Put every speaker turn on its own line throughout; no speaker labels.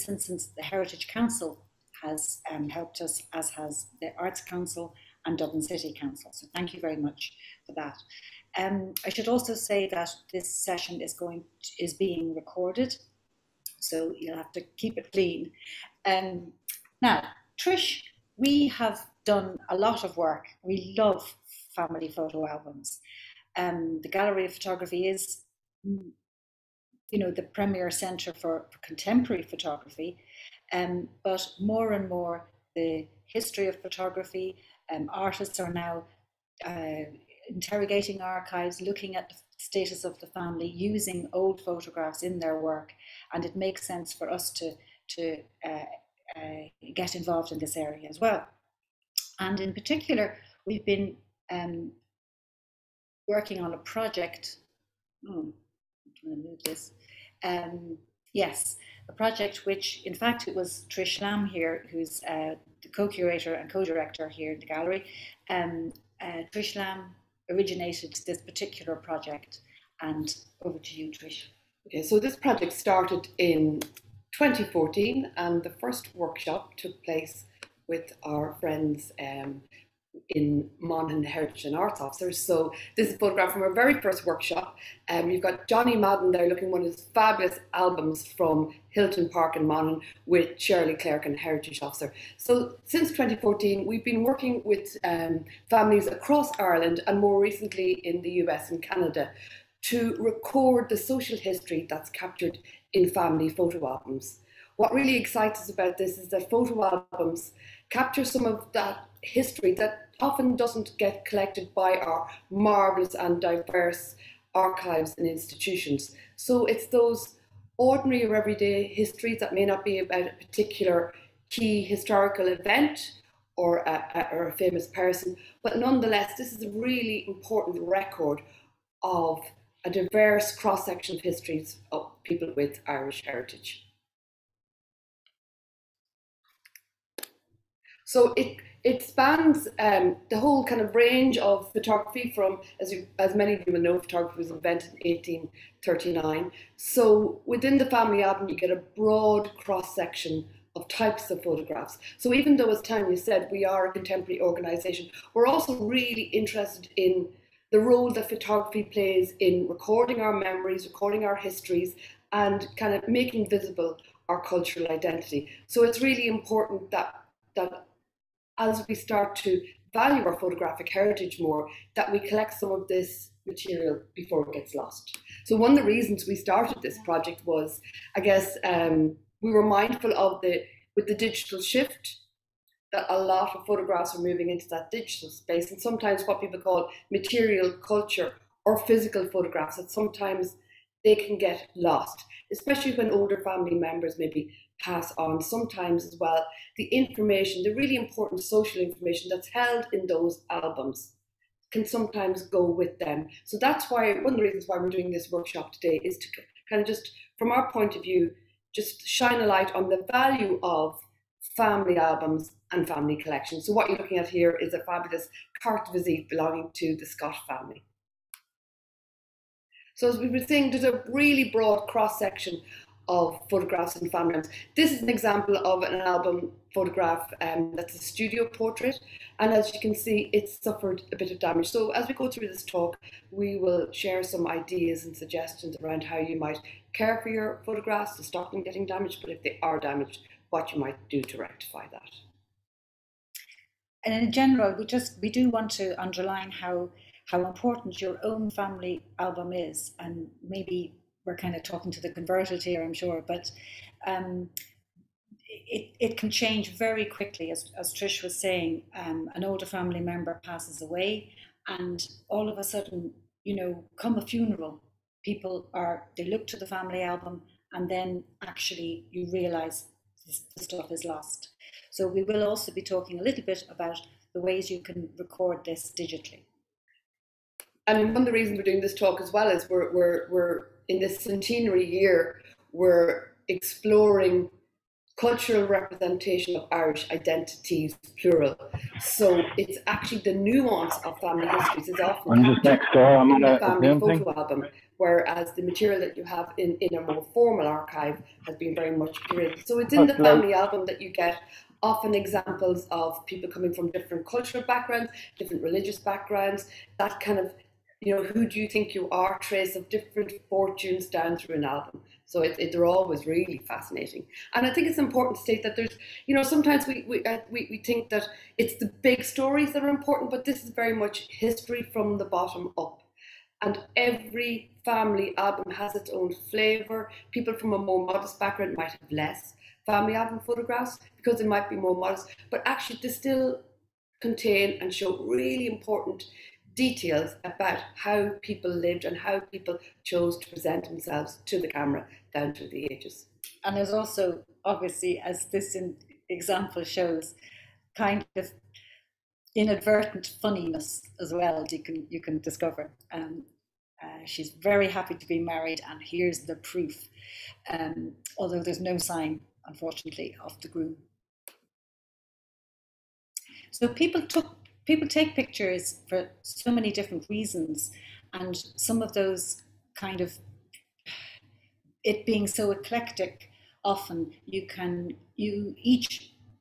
instance, the Heritage Council has helped us, as has the Arts Council and Dublin City Council. So thank you very much for that. I should also say that this session is being recorded, so you'll have to keep it clean. Now, Trish, we have done a lot of work. We love family photo albums. The Gallery of Photography is, the premier centre for contemporary photography, but more and more the history of photography, artists are now interrogating archives, looking at the status of the family, using old photographs in their work, and it makes sense for us to get involved in this area as well. And in particular, we've been working on a project. I'm going to move this. Yes, a project which, in fact, it was Trish Lambe here, who's the co-curator and co-director here in the gallery. Trish Lambe originated this particular project, and over to you, Trish.
Okay, so this project started in 2014, and the first workshop took place with our friends in Monaghan Heritage and Arts Officers. So this is a photograph from our very first workshop. You've got Johnny Madden there looking at one of his fabulous albums from Hilton Park in Monaghan with Shirley Clark and Heritage Officer. So since 2014, we've been working with families across Ireland and more recently in the US and Canada to record the social history that's captured in family photo albums. What really excites us about this is that photo albums capture some of that history that often doesn't get collected by our marvellous and diverse archives and institutions. So it's those ordinary or everyday histories that may not be about a particular key historical event or a famous person, but nonetheless, this is a really important record of a diverse cross-section of histories of people with Irish heritage. So it spans the whole kind of range of photography from, as many of you will know, photography was invented in 1839. So within the family album, you get a broad cross-section of types of photographs. So even though, as Tanya said, we are a contemporary organisation, we're also really interested in the role that photography plays in recording our memories, recording our histories, and kind of making visible our cultural identity. So it's really important that as we start to value our photographic heritage more, that we collect some of this material before it gets lost. So one of the reasons we started this project was, I guess, we were mindful of with the digital shift, that a lot of photographs are moving into that digital space, and sometimes what people call material culture or physical photographs, that sometimes they can get lost, especially when older family members maybe pass on. Sometimes as well, the information, the really important social information that's held in those albums can sometimes go with them. So that's why, one of the reasons why we're doing this workshop today is to kind of just, from our point of view, just shine a light on the value of family albums and family collections. So what you're looking at here is a fabulous carte visite belonging to the Scott family. So as we were saying, there's a really broad cross-section of photographs and family albums. This is an example of an album photograph that's a studio portrait, and as you can see, it's suffered a bit of damage. So as we go through this talk, we will share some ideas and suggestions around how you might care for your photographs to stop them getting damaged, but if they are damaged, what you might do to rectify that.
And in general, we do want to underline how important your own family album is, and maybe we're kind of talking to the converted here, I'm sure, but it can change very quickly, as Trish was saying. An older family member passes away, and all of a sudden, come a funeral, they look to the family album, and then actually you realise the stuff is lost. So we will also be talking a little bit about the ways you can record this digitally.
And one of the reasons we're doing this talk as well is we're in this centenary year, we're exploring cultural representation of Irish identities, plural. So it's actually the nuance of family histories is often
I'm just next door. I'm
in
on
the
a
family
Zoom
photo
thing.
album, whereas the material that you have in a more formal archive has been very much curated. So it's in the family album that you get often examples of people coming from different cultural backgrounds, different religious backgrounds, that kind of, you know, who do you think you are, trace of different fortunes down through an album. So they're always really fascinating. And I think it's important to state that there's, you know, sometimes we think that it's the big stories that are important, but this is very much history from the bottom up. And every family album has its own flavour. People from a more modest background might have less family album photographs because they might be more modest, but actually they still contain and show really important details about how people lived and how people chose to present themselves to the camera down through the ages.
And there's also, obviously, as this example shows, kind of inadvertent funniness as well you can discover. She's very happy to be married, and here's the proof, although there's no sign, unfortunately, of the groom. So people take pictures for so many different reasons, and some of those kind of, it being so eclectic, often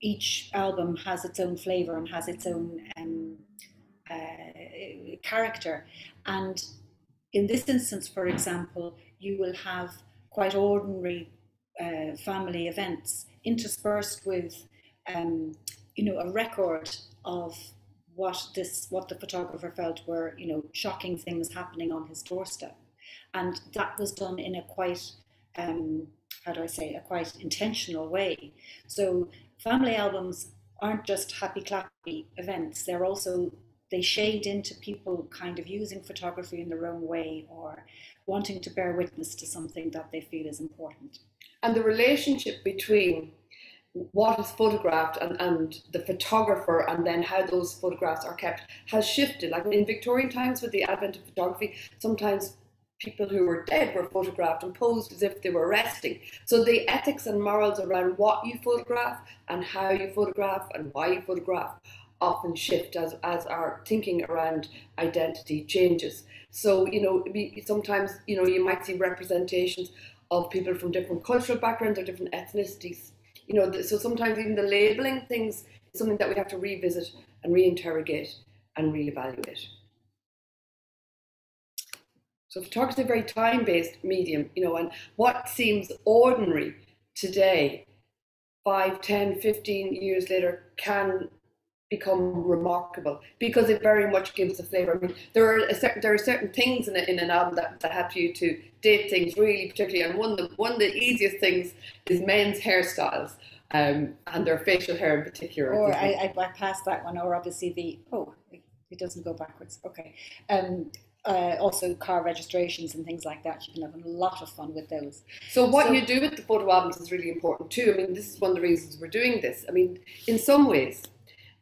each album has its own flavour and has its own character. And in this instance, for example, you will have quite ordinary family events interspersed with you know, a record of what the photographer felt were, you know, shocking things happening on his doorstep. And that was done in a quite how do I say, a quite intentional way. So family albums aren't just happy clappy events, they're also, they shade into people kind of using photography in their own way or wanting to bear witness to something that they feel is important.
And the relationship between what is photographed and the photographer, and then how those photographs are kept, has shifted. Like in Victorian times, with the advent of photography, sometimes people who were dead were photographed and posed as if they were resting. So the ethics and morals around what you photograph and how you photograph and why you photograph often shift as our thinking around identity changes. So, you know, sometimes, you know, you might see representations of people from different cultural backgrounds or different ethnicities. You know, so sometimes even the labelling things is something that we have to revisit and reinterrogate and reevaluate. So photography is a very time-based medium, you know, and what seems ordinary today, 5, 10, 15 years later, can become remarkable because it very much gives a flavour. I mean, there are certain things in an album that help you to date things really particularly, and one of the easiest things is men's hairstyles and their facial hair in particular.
Or I passed that one, or obviously it doesn't go backwards. Okay. Also car registrations and things like that. You can have a lot of fun with those.
So what you do with the photo albums is really important too. I mean, this is one of the reasons we're doing this. I mean, in some ways,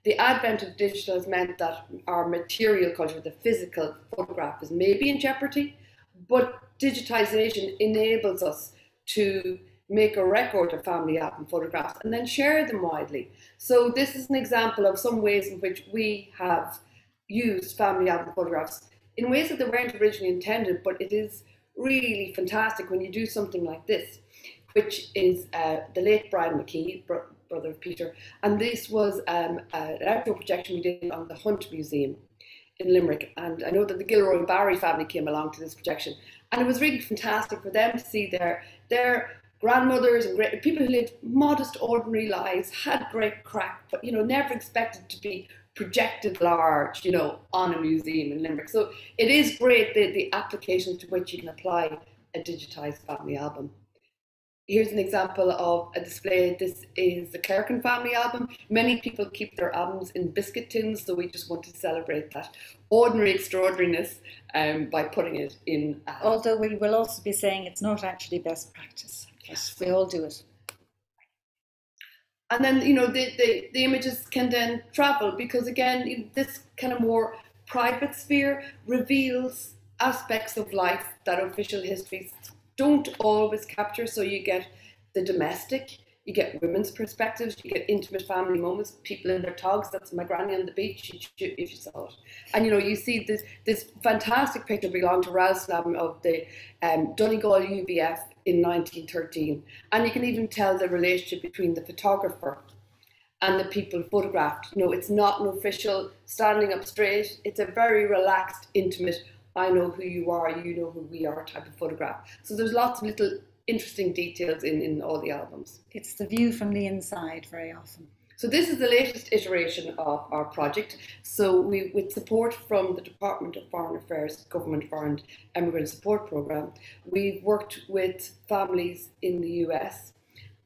the advent of digital has meant that our material culture, the physical photograph, is maybe in jeopardy, but digitization enables us to make a record of family album photographs and then share them widely. So this is an example of some ways in which we have used family album photographs in ways that they weren't originally intended, but it is really fantastic when you do something like this, which is the late Brian McKee, brother of Peter, and this was an outdoor projection we did on the Hunt Museum in Limerick, and I know that the Gilroy and Barry family came along to this projection, and it was really fantastic for them to see their grandmothers and great people who lived modest, ordinary lives, had great crack, but, you know, never expected to be projected large, you know, on a museum in Limerick. So it is great, the applications to which you can apply a digitised family album. Here's an example of a display. This is the Clerkin family album. Many people keep their albums in biscuit tins, so we just want to celebrate that ordinary extraordinariness by putting it in.
Although we will also be saying it's not actually best practice. Yes, we all do it.
And then, you know, the images can then travel because, again, this kind of more private sphere reveals aspects of life that official histories don't always capture. So you get the domestic, you get women's perspectives, you get intimate family moments, people in their togs. That's my granny on the beach, if you saw it. And you see this fantastic picture belonged to Ralph Lambe of the Donegal UVF in 1913. And you can even tell the relationship between the photographer and the people photographed. It's not an official standing up straight. It's a very relaxed, intimate, I know who you are, you know who we are type of photograph. So there's lots of little interesting details in all the albums.
It's the view from the inside very often.
So this is the latest iteration of our project. So with support from the Department of Foreign Affairs Government Foreign Immigrant Support Programme, we've worked with families in the US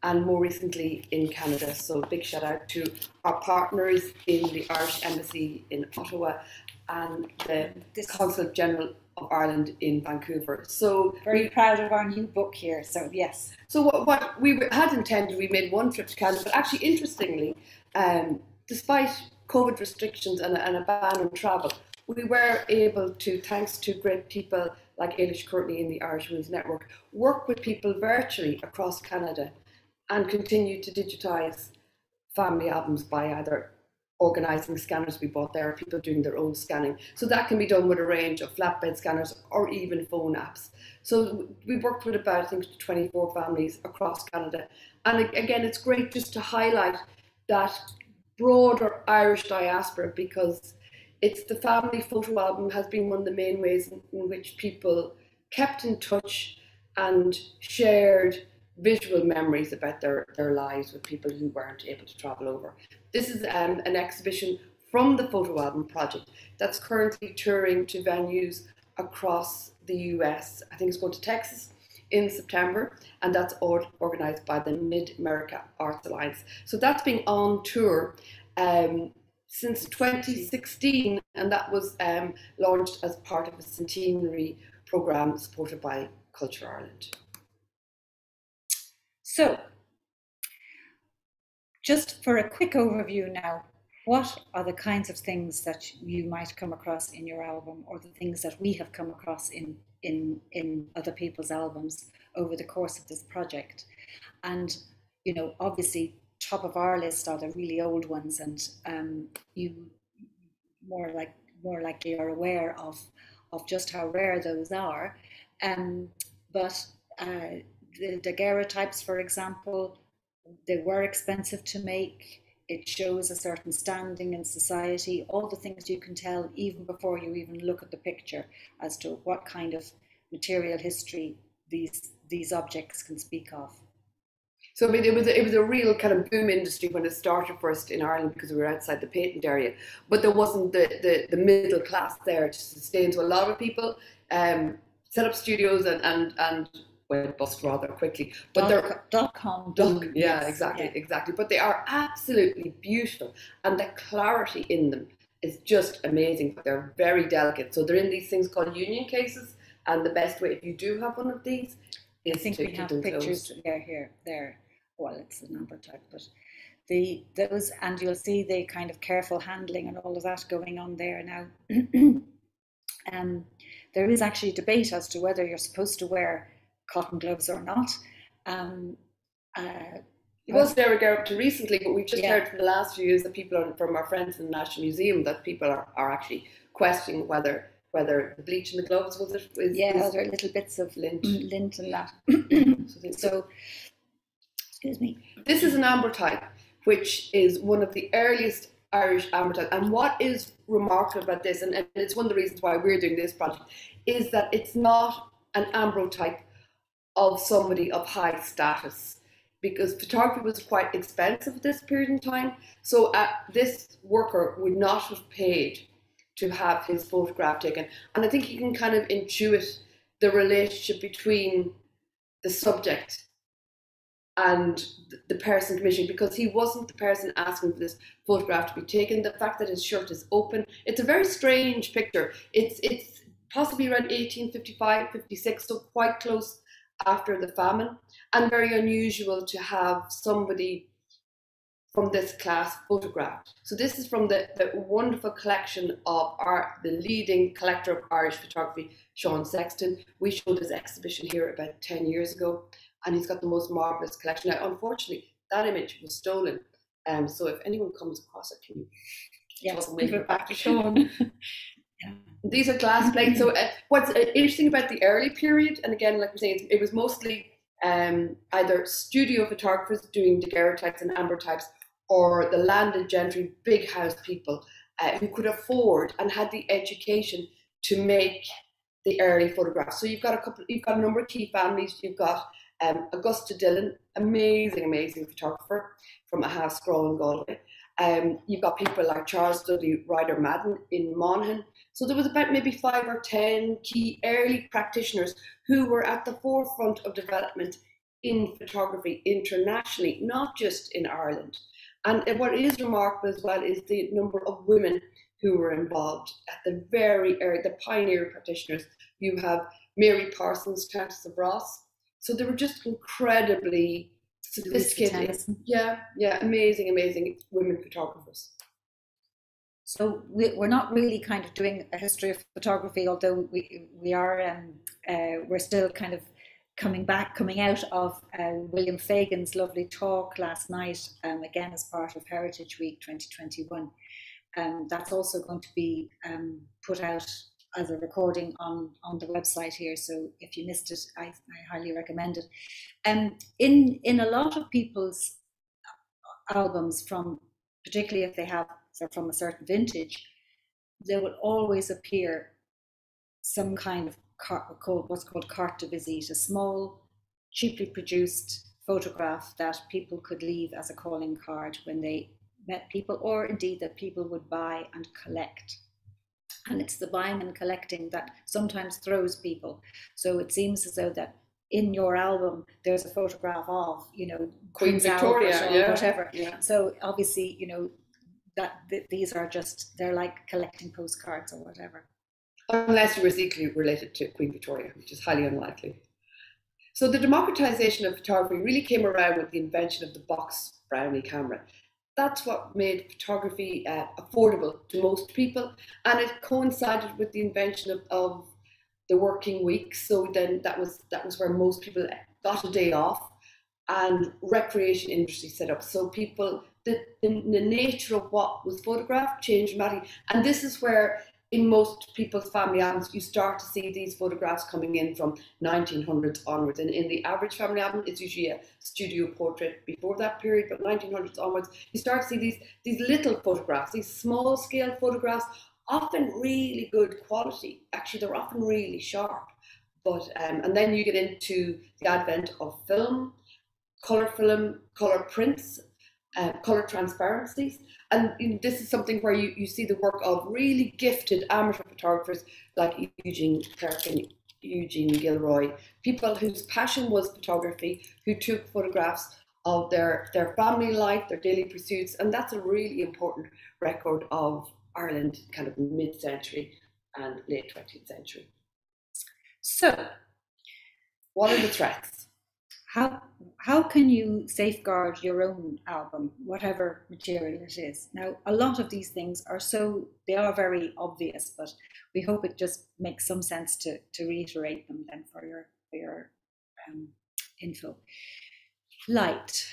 and more recently in Canada. So a big shout out to our partners in the Irish Embassy in Ottawa and the Consulate General of Ireland in Vancouver. So
very proud of our new book here, so yes.
So what we had intended, we made one trip to Canada, but actually interestingly, despite COVID restrictions and a ban on travel, we were able to, thanks to great people like Ailish Courtney in the Irish Women's Network, work with people virtually across Canada and continue to digitise family albums by either organising scanners we bought there, or people doing their own scanning. So that can be done with a range of flatbed scanners or even phone apps. So we worked with about, I think, 24 families across Canada. And again, it's great just to highlight that broader Irish diaspora, because it's the family photo album has been one of the main ways in which people kept in touch and shared visual memories about their lives with people who weren't able to travel over. This is an exhibition from the photo album project that's currently touring to venues across the US. I think it's going to Texas in September, and that's organised by the Mid-America Arts Alliance. So that's been on tour since 2016, and that was launched as part of a centenary programme supported by Culture Ireland.
So, just for a quick overview now, what are the kinds of things that you might come across in your album, or the things that we have come across in other people's albums over the course of this project? And, obviously, top of our list are the really old ones, and you more likely are aware of just how rare those are. But the daguerreotypes, for example, they were expensive to make. It shows a certain standing in society, all the things you can tell even before you even look at the picture as to what kind of material history these objects can speak of.
So I mean, it was a real kind of boom industry when it started first in Ireland, because we were outside the patent area, but there wasn't the middle class there to sustain. So a lot of people set up studios and went bust rather quickly. But they're
.com.
Yeah, exactly. But they are absolutely beautiful, and the clarity in them is just amazing. But they're very delicate. So they're in these things called union cases, and the best way, if you do have one of these, is
I think we have pictures there. Well, it's a number type, but those, and you'll see the kind of careful handling and all of that going on there now. There is actually debate as to whether you're supposed to wear cotton gloves or not.
It was there up to recently, but we've just heard from the last few years that people from our friends in the National Museum that people are actually questioning whether the bleach in the gloves was
there are little bits of lint and that. So, excuse me.
This is an ambrotype, which is one of the earliest Irish ambrotypes. And what is remarkable about this, and it's one of the reasons why we're doing this project, is that it's not an ambrotype of somebody of high status, because photography was quite expensive at this period in time. So this worker would not have paid to have his photograph taken. And I think you can kind of intuit the relationship between the subject and the person commissioning, because he wasn't the person asking for this photograph to be taken. The fact that his shirt is open, it's a very strange picture. It's possibly around 1855, 56, so quite close after the famine, and very unusual to have somebody from this class photographed. So this is from the wonderful collection of the leading collector of Irish photography, Sean Sexton. We showed his exhibition here about 10 years ago, and he's got the most marvellous collection. Now, unfortunately, that image was stolen. So if anyone comes across it, can you
give it back to Sean?
Yeah. These are glass plates. So what's interesting about the early period, and again, like we're saying, it was mostly either studio photographers doing daguerreotypes and ambrotypes, or the landed gentry, big house people who could afford and had the education to make the early photographs. So you've got a number of key families. You've got Augusta Dillon, amazing photographer from a house growing Galway. You've got people like Charles W. Ryder Madden in Monaghan. So there was about maybe 5 or 10 key early practitioners who were at the forefront of development in photography internationally, not just in Ireland. And what is remarkable as well is the number of women who were involved at the very early, the pioneer practitioners. You have Mary Parsons, Countess of Ross. So they were just incredibly sophisticated. Yeah, amazing women photographers.
So we're not really kind of doing a history of photography, although we are we're still kind of coming out of William Fagan's lovely talk last night, again as part of Heritage Week 2021. That's also going to be put out as a recording on the website here. So if you missed it, I highly recommend it. In a lot of people's albums, particularly if they're from a certain vintage, there will always appear some kind of what's called carte de visite, a small, cheaply produced photograph that people could leave as a calling card when they met people, or indeed that people would buy and collect. And it's the buying and collecting that sometimes throws people. So it seems as though that in your album there's a photograph of,
Queen Victoria
or whatever.
Yeah.
So obviously, that these are just, they're like collecting postcards or whatever.
Unless you were secretly related to Queen Victoria, which is highly unlikely. So the democratization of photography really came around with the invention of the box Brownie camera. That's what made photography affordable to most people, and it coincided with the invention of the working week. So then that was where most people got a day off, and recreation industry set up. So people, the nature of what was photographed changed dramatically, and this is where in most people's family albums you start to see these photographs coming in from 1900s onwards. And in the average family album, it's usually a studio portrait before that period, but 1900s onwards, you start to see these little photographs, these small scale photographs, often really good quality. Actually, they're often really sharp. But and then you get into the advent of film, color prints, color transparencies. And this is something where you see the work of really gifted amateur photographers like Eugene Perkin, Eugene Gilroy, people whose passion was photography, who took photographs of their family life, their daily pursuits. And that's a really important record of Ireland, kind of mid-century and late 20th century.
So,
what are the threats?
How can you safeguard your own album, whatever material it is? Now, a lot of these things they are very obvious, but we hope it just makes some sense to reiterate them then for your info. Light.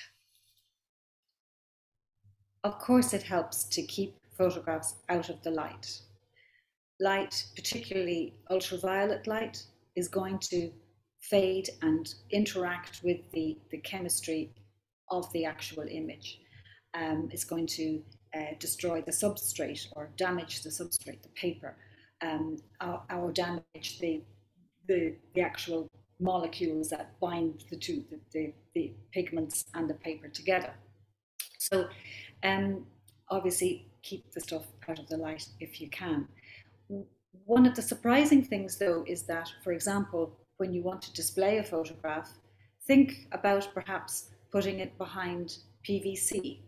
Of course, it helps to keep photographs out of the light. Light, particularly ultraviolet light, is going to fade and interact with the chemistry of the actual image. It's going to destroy the substrate or damage the substrate, the paper, or damage the actual molecules that bind the two, the pigments and the paper together. So obviously keep the stuff out of the light if you can. One of the surprising things though is that, for example, when you want to display a photograph, think about perhaps putting it behind PVC,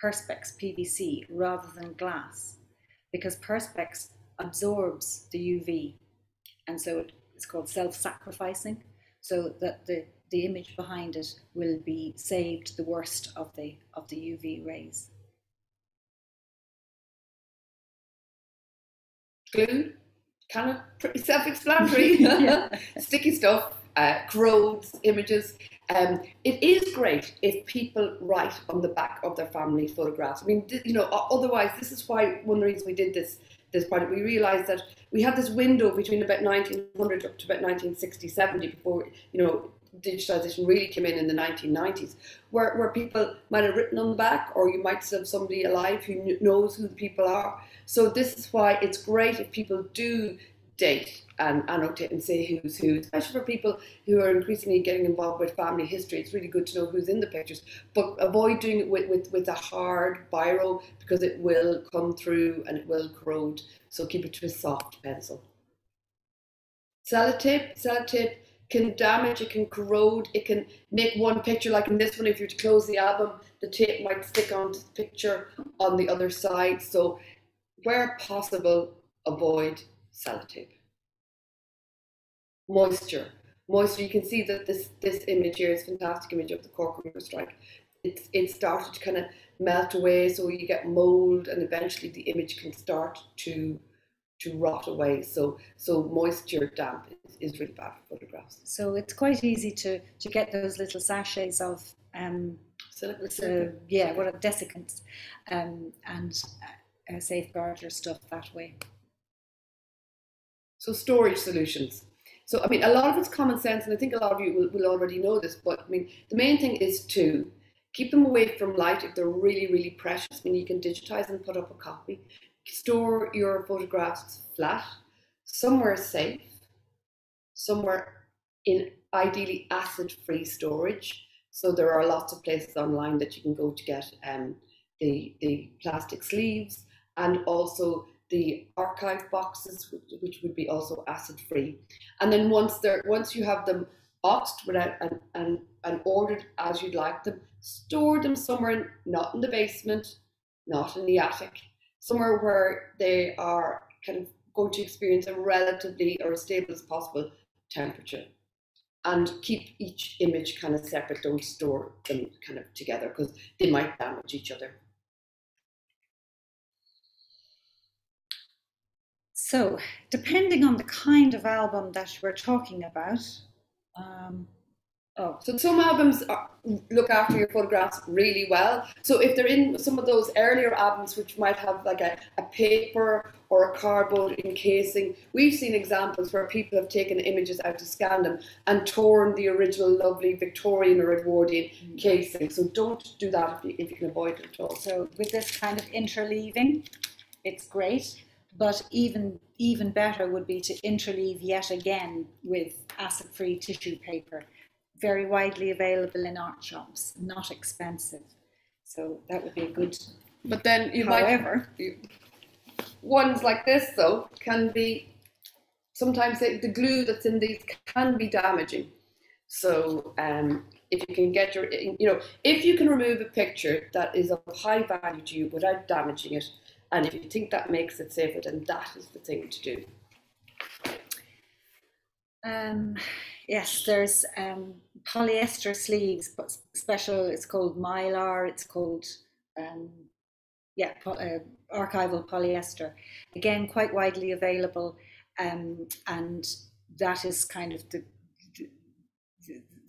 Perspex PVC, rather than glass, because Perspex absorbs the UV, and so it's called self-sacrificing, so that the image behind it will be saved the worst of the UV rays.
Glue, kind of pretty self-explanatory. Yeah. Sticky stuff, corrodes images. It is great if people write on the back of their family photographs. I mean, otherwise, this is why one of the reasons we did this project. We realised that we had this window between about 1900 up to about 1960, 70 before, digitisation really came in the 1990s, where people might have written on the back, or you might have somebody alive who knows who the people are. So this is why it's great if people do date and annotate and say who's who, especially for people who are increasingly getting involved with family history. It's really good to know who's in the pictures, but avoid doing it with a hard biro, because it will come through and it will corrode. So keep it to a soft pencil. Sellotape can damage, it can corrode, it can make one picture, like in this one, if you were to close the album, the tape might stick onto the picture on the other side. So where possible, avoid sellotape. Moisture, you can see that this image here is a fantastic image of the Cork River strike. It started to kind of melt away, so you get mold, and eventually the image can start to rot away. So moisture, damp is really bad for photographs.
So it's quite easy to get those little sachets of desiccants and safeguard your stuff that way.
So storage solutions. So I mean, a lot of it's common sense, and I think a lot of you will already know this, but I mean, the main thing is to keep them away from light if they're really, really precious. I mean, you can digitise and put up a copy. Store your photographs flat, somewhere safe, somewhere in ideally acid-free storage. So there are lots of places online that you can go to get the plastic sleeves, and also the archive boxes, which would be also acid-free. And then once you have them boxed and ordered as you'd like them, store them somewhere, not in the basement, not in the attic, somewhere where they are kind of going to experience a relatively, or as stable as possible, temperature. And keep each image kind of separate, don't store them kind of together, because they might damage each other.
So, depending on the kind of album that we're talking about,
so some albums look after your photographs really well. So if they're in some of those earlier albums, which might have like a paper or a cardboard encasing, we've seen examples where people have taken images out to scan them and torn the original lovely Victorian or Edwardian casing. So don't do that if you can avoid it at all.
So with this kind of interleaving, it's great. But even better would be to interleave yet again with acid-free tissue paper. Very widely available in art shops, not expensive. So that would be a good.
But then ones like this though can be, sometimes the glue that's in these can be damaging. So if you can get if you can remove a picture that is of high value to you without damaging it, and if you think that makes it safer, then that is the thing to do.
Yes, there's polyester sleeves, but special. It's called mylar. It's called archival polyester. Again, quite widely available, and that is kind of the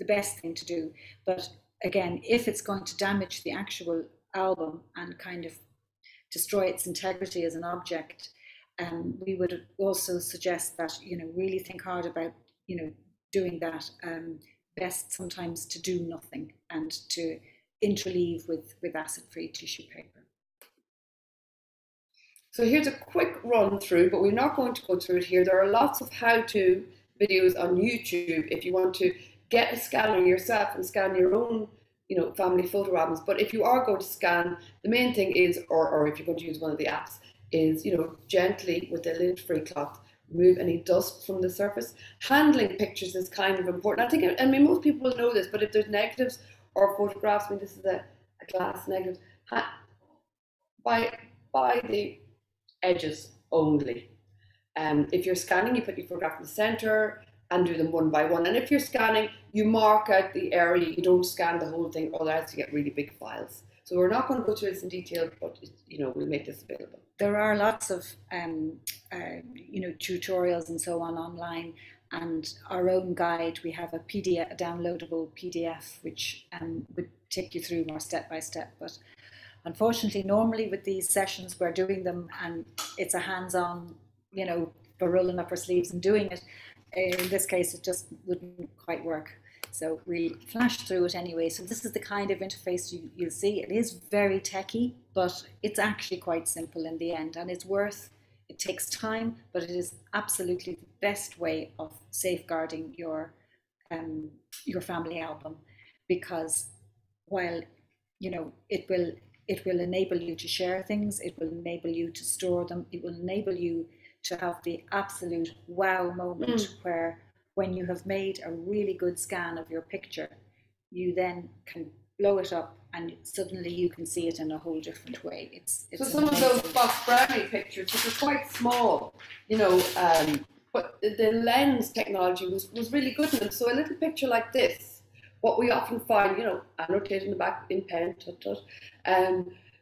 best thing to do. But again, if it's going to damage the actual album and kind of destroy its integrity as an object, we would also suggest that really think hard about doing that. Best sometimes to do nothing and to interleave with acid-free tissue paper.
So here's a quick run through, but we're not going to go through it here. There are lots of how-to videos on YouTube if you want to get a scanner yourself and scan your own family photo albums. But if you are going to scan, the main thing is, or if you're going to use one of the apps, is gently with a lint-free cloth remove any dust from the surface. Handling pictures is kind of important. I mean most people will know this, but if there's negatives or photographs, I mean this is a glass negative, by the edges only. If you're scanning, you put your photograph in the center and do them one by one. And if you're scanning, you mark out the area. You don't scan the whole thing, otherwise you get really big files. So we're not going to go through this in detail, but we'll make this available.
There are lots of tutorials and so on online and our own guide. We have a PDF, a downloadable PDF, which would take you through more step by step. But unfortunately, normally with these sessions, we're doing them and it's a hands-on, we're rolling up our sleeves and doing it. In this case, it just wouldn't quite work. So we flash through it anyway. So this is the kind of interface you'll see. It is very techy, but it's actually quite simple in the end, and it takes time, but it is absolutely the best way of safeguarding your family album, because while it will enable you to share things, it will enable you to store them, it will enable you to have the absolute wow moment where when you have made a really good scan of your picture, you then can blow it up and suddenly you can see it in a whole different way. It's
so some amazing. Of those box brownie pictures, which are quite small, but the lens technology was really good in them. So a little picture like this, what we often find, annotated in the back in pen,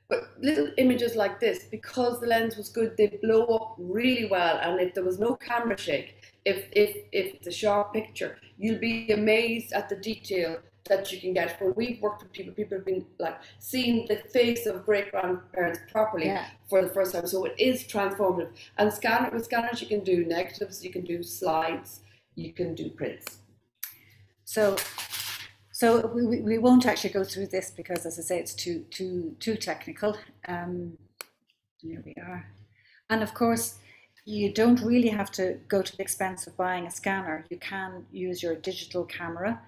but little images like this, because the lens was good, they blow up really well. And if there was no camera shake, if it's a sharp picture, you'll be amazed at the detail that you can get. When we've worked with people have been like seeing the face of great grandparents properly for the first time. So it is transformative. And with scanners, you can do negatives, you can do slides, you can do prints.
So we won't actually go through this because, as I say, it's too technical. Here we are. And of course, you don't really have to go to the expense of buying a scanner. You can use your digital camera.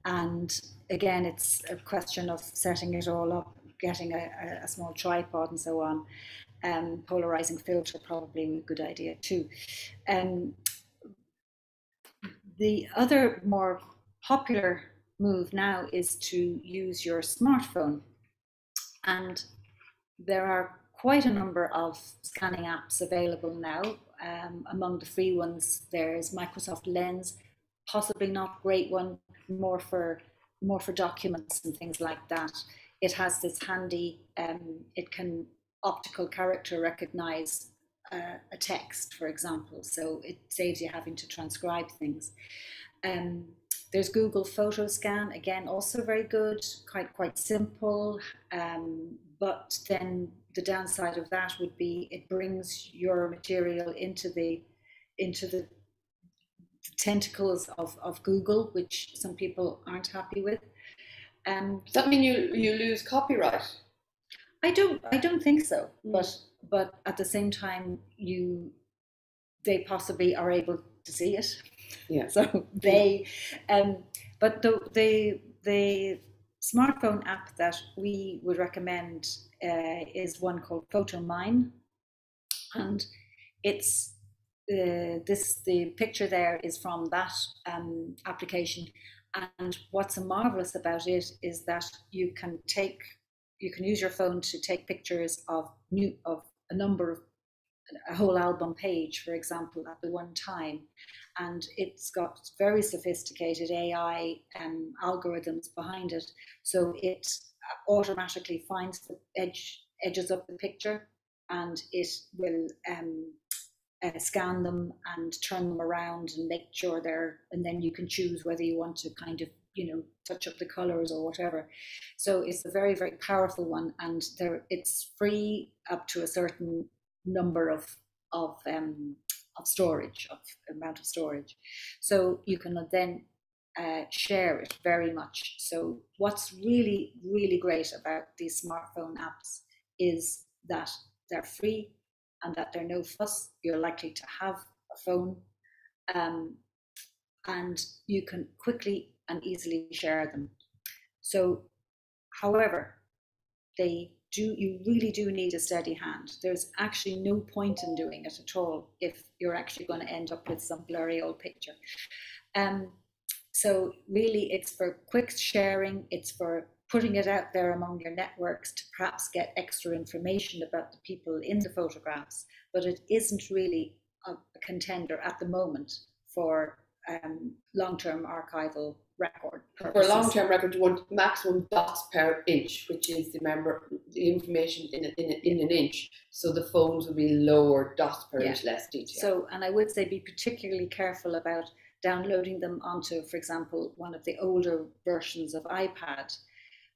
And again, it's a question of setting it all up, getting a small tripod and so on. Polarizing filter, probably a good idea too. The other more popular move now is to use your smartphone, and there are quite a number of scanning apps available now. Among the free ones, there's Microsoft Lens, possibly not a great one, more for documents and things like that. It has this handy, it can optical character recognize a text, for example, so it saves you having to transcribe things. There's Google Photo Scan, again, also very good, quite simple, but then the downside of that would be it brings your material into the tentacles of Google, which some people aren't happy with.
Does that mean you lose copyright?
I don't think so, but at the same time, they possibly are able to see it.
Yeah.
So they, but the smartphone app that we would recommend is one called PhotoMine, and it's the picture there is from that application. And what's marvelous about it is that you can use your phone to take pictures of a whole album page, for example, at the one time. And it's got very sophisticated AI algorithms behind it. So it automatically finds the edges of the picture, and it will scan them and turn them around and make sure and then you can choose whether you want to kind of, touch up the colors or whatever. So it's a very, very powerful one, and it's free up to a certain number of storage, amount of storage. So you can then share it very much. So what's really, really great about these smartphone apps is that they're free and that they're no fuss. You're likely to have a phone, and you can quickly and easily share them. So, however, you really do need a steady hand. There's actually no point in doing it at all if you're actually going to end up with some blurry old picture. So really it's for quick sharing, it's for putting it out there among your networks to perhaps get extra information about the people in the photographs, but it isn't really a contender at the moment for long-term archival record purposes.
For a long-term record, you want maximum dots per inch, which is the information in an inch. So the phones will be lower dots per inch, less detail.
So, and I would say be particularly careful about downloading them onto, for example, one of the older versions of iPad.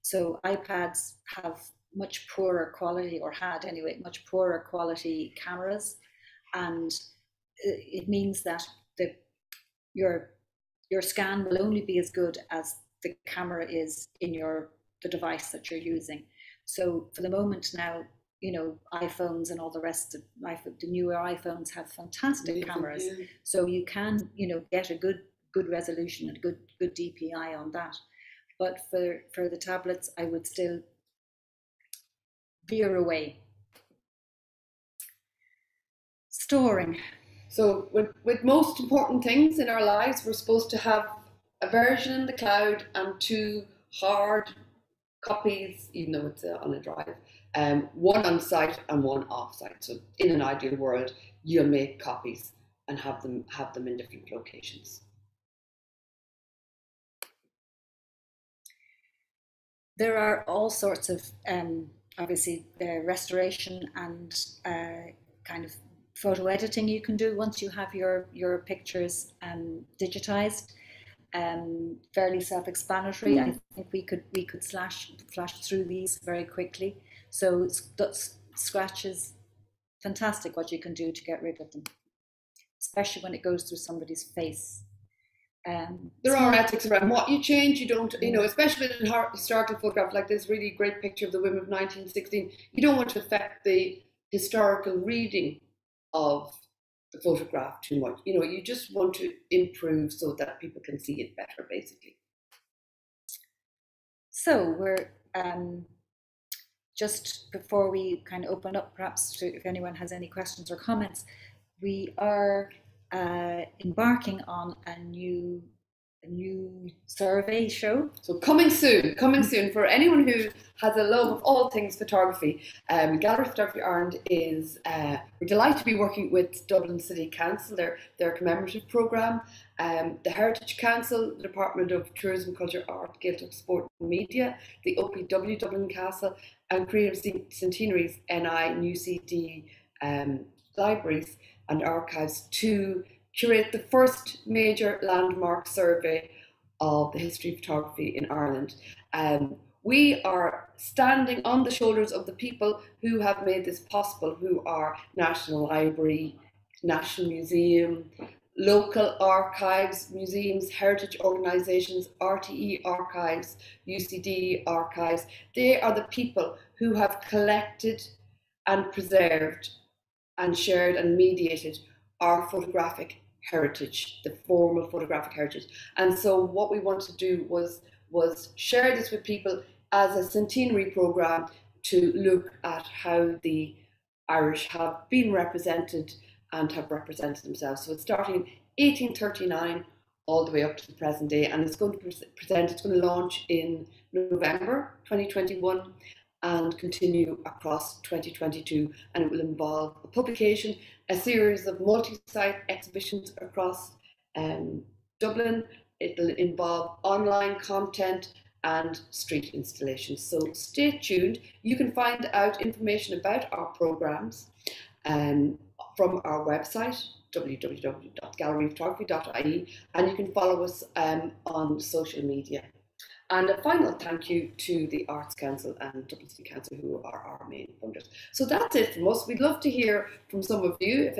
So iPads have much poorer quality, or had anyway, much poorer quality cameras, and it means that your scan will only be as good as the camera is in the device that you're using. So for the moment now, you know, iPhones and all the rest of the newer iPhones have fantastic cameras. Yeah. So you can, you know, get a good resolution and good DPI on that. But for the tablets, I would still veer away. Storing.
So with most important things in our lives, we're supposed to have a version in the cloud and 2 hard copies, even though it's on a drive, one on site and one off site. So in an ideal world, you'll make copies and have them in different locations.
There are all sorts of obviously restoration and kind of photo editing you can do once you have your pictures digitized. Fairly self-explanatory. I think we could flash through these very quickly. So Scratch is fantastic what you can do to get rid of them, especially when it goes through somebody's face.
There are ethics around what you change. You don't, you know, especially with a historical photograph like this really great picture of the women of 1916. You don't want to affect the historical reading of the photograph too much. You know, you just want to improve so that people can see it better, basically.
So we're just before we kind of open up, perhaps to, if anyone has any questions or comments, we are embarking on a new survey show.
So coming soon for anyone who has a love of all things photography. Gallery Photography Ireland is, we're delighted to be working with Dublin City Council, their commemorative programme, the Heritage Council, the Department of Tourism, Culture, Art, Gaeltacht, Sport and Media, the OPW Dublin Castle, and Creative Centenaries NI, New CD libraries and archives to curate the first major landmark survey of the history of photography in Ireland. We are standing on the shoulders of the people who have made this possible, who are National Library, National Museum, local archives, museums, heritage organisations, RTE archives, UCD archives. They are the people who have collected and preserved and shared and mediated our photographic heritage, the formal photographic heritage. And so what we want to do was share this with people as a centenary programme to look at how the Irish have been represented and have represented themselves. So it's starting in 1839 all the way up to the present day, and it's going to launch in November 2021 and continue across 2022, and it will involve a publication, a series of multi-site exhibitions across Dublin. It will involve online content and street installations. So stay tuned. You can find out information about our programmes from our website, www.galleryphotography.ie, and you can follow us on social media. And a final thank you to the Arts Council and Dublin City Council, who are our main funders. So that's it from us. We'd love to hear from some of you.